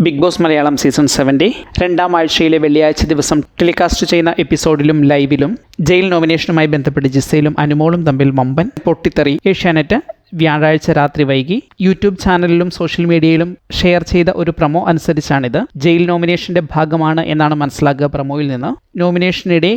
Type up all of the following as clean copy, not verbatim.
Big boss Malayalam season 7 രണ്ടാം ആഴ്ചയിലെ വെള്ളിയാഴ്ച ദിവസം ടെലികാസ്റ്റ് ചെയ്യുന്ന എപ്പിസോഡിലും ലൈവിലും ജയിൽ നോമിനേഷനുമായി ബന്ധപ്പെട്ട് ജിസയിലും അനുമോളും തമ്മിൽ വമ്പൻ പൊട്ടിത്തെറി ഏഷ്യാനെറ്റ് വ്യാഴാഴ്ച രാത്രി വൈകി യൂട്യൂബ് ചാനലിലും സോഷ്യൽ മീഡിയയിലും ഷെയർ ചെയ്ത ഒരു പ്രമോ അനുസരിച്ചാണിത്. ജയിൽ നോമിനേഷന്റെ ഭാഗമാണ് എന്നാണ് മനസ്സിലാക്കുക പ്രമോയിൽ നിന്ന്. നോമിനേഷനിടെ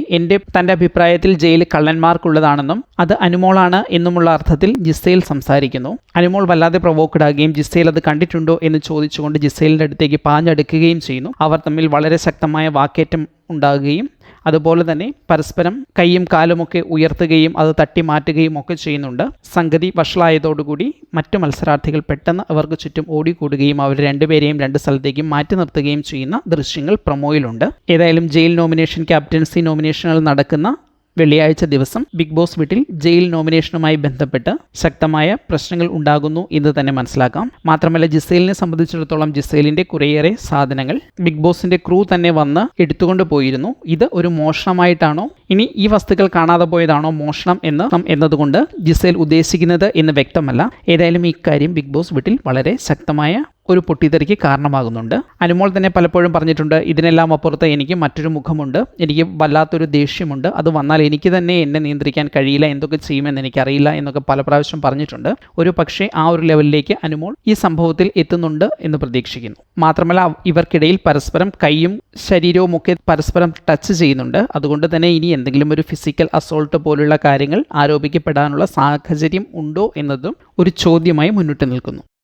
തന്റെ അഭിപ്രായത്തിൽ ജയിൽ കള്ളന്മാർക്കുള്ളതാണെന്നും അത് അനുമോളാണ് എന്നുമുള്ള അർത്ഥത്തിൽ ജിസയിൽ സംസാരിക്കുന്നു. അനുമോൾ വല്ലാതെ പ്രൊവോക്ഡ് ആകുകയും ജിസയിൽ അത് കണ്ടിട്ടുണ്ടോ എന്ന് ചോദിച്ചുകൊണ്ട് ജിസയിലിന്റെ അടുത്തേക്ക് പാഞ്ഞടുക്കുകയും ചെയ്യുന്നു. അവർ തമ്മിൽ വളരെ ശക്തമായ വാക്കേറ്റം ഉണ്ടാകുകയും അതുപോലെ തന്നെ പരസ്പരം കൈയും കാലുമൊക്കെ ഉയർത്തുകയും അത് തട്ടി മാറ്റുകയും ഒക്കെ ചെയ്യുന്നുണ്ട്. സംഗതി വഷളായതോടുകൂടി മറ്റു മത്സരാർത്ഥികൾ പെട്ടെന്ന് അവർക്ക് ചുറ്റും ഓടിക്കൂടുകയും അവർ രണ്ടുപേരെയും രണ്ട് സ്ഥലത്തേക്കും മാറ്റി നിർത്തുകയും ചെയ്യുന്ന ദൃശ്യങ്ങൾ പ്രൊമോയിലുണ്ട്. ഏതായാലും ജയിൽ നോമിനേഷൻ, ക്യാപ്റ്റൻസി നോമിനേഷനുകൾ നടക്കുന്ന വെള്ളിയാഴ്ച ദിവസം ബിഗ് ബോസ് വീട്ടിൽ ജയിൽ നോമിനേഷനുമായി ബന്ധപ്പെട്ട് ശക്തമായ പ്രശ്നങ്ങൾ ഉണ്ടാകുന്നു എന്ന് തന്നെ മനസ്സിലാക്കാം. മാത്രമല്ല ജിസയിലിനെ സംബന്ധിച്ചിടത്തോളം ജിസയിലിന്റെ കുറേയേറെ സാധനങ്ങൾ ബിഗ് ബോസിന്റെ ക്രൂ തന്നെ വന്ന് എടുത്തുകൊണ്ട് പോയിരുന്നു. ഇത് ഒരു മോഷണമായിട്ടാണോ, ഇനി ഈ വസ്തുക്കൾ കാണാതെ പോയതാണോ മോഷണം എന്നതുകൊണ്ട് ജിസയിൽ ഉദ്ദേശിക്കുന്നത് എന്ന് വ്യക്തമല്ല. ഏതായാലും ഇക്കാര്യം ബിഗ് ബോസ് വീട്ടിൽ വളരെ ശക്തമായ ഒരു പൊട്ടിത്തെറിക്ക് കാരണമാകുന്നുണ്ട്. അനുമോൾ തന്നെ പലപ്പോഴും പറഞ്ഞിട്ടുണ്ട്, ഇതിനെല്ലാം അപ്പുറത്ത് എനിക്ക് മറ്റൊരു മുഖമുണ്ട്, എനിക്ക് വല്ലാത്തൊരു ദേഷ്യമുണ്ട്, അത് വന്നാൽ എനിക്ക് തന്നെ എന്നെ നിയന്ത്രിക്കാൻ കഴിയില്ല, എന്തൊക്കെ ചെയ്യുമെന്ന് എനിക്കറിയില്ല എന്നൊക്കെ പല പ്രാവശ്യം പറഞ്ഞിട്ടുണ്ട്. ഒരു പക്ഷേ ആ ഒരു ലെവലിലേക്ക് അനുമോൾ ഈ സംഭവത്തിൽ എത്തുന്നുണ്ട് എന്ന് പ്രതീക്ഷിക്കുന്നു. മാത്രമല്ല ഇവർക്കിടയിൽ പരസ്പരം കൈയും ശരീരവും ഒക്കെ പരസ്പരം ടച്ച് ചെയ്യുന്നുണ്ട്. അതുകൊണ്ട് തന്നെ ഇനി എന്തെങ്കിലും ഒരു ഫിസിക്കൽ അസോൾട്ട് പോലുള്ള കാര്യങ്ങൾ ആരോപിക്കപ്പെടാനുള്ള സാഹചര്യം ഉണ്ടോ എന്നതും ഒരു ചോദ്യമായി മുന്നിട്ട് നിൽക്കുന്നു.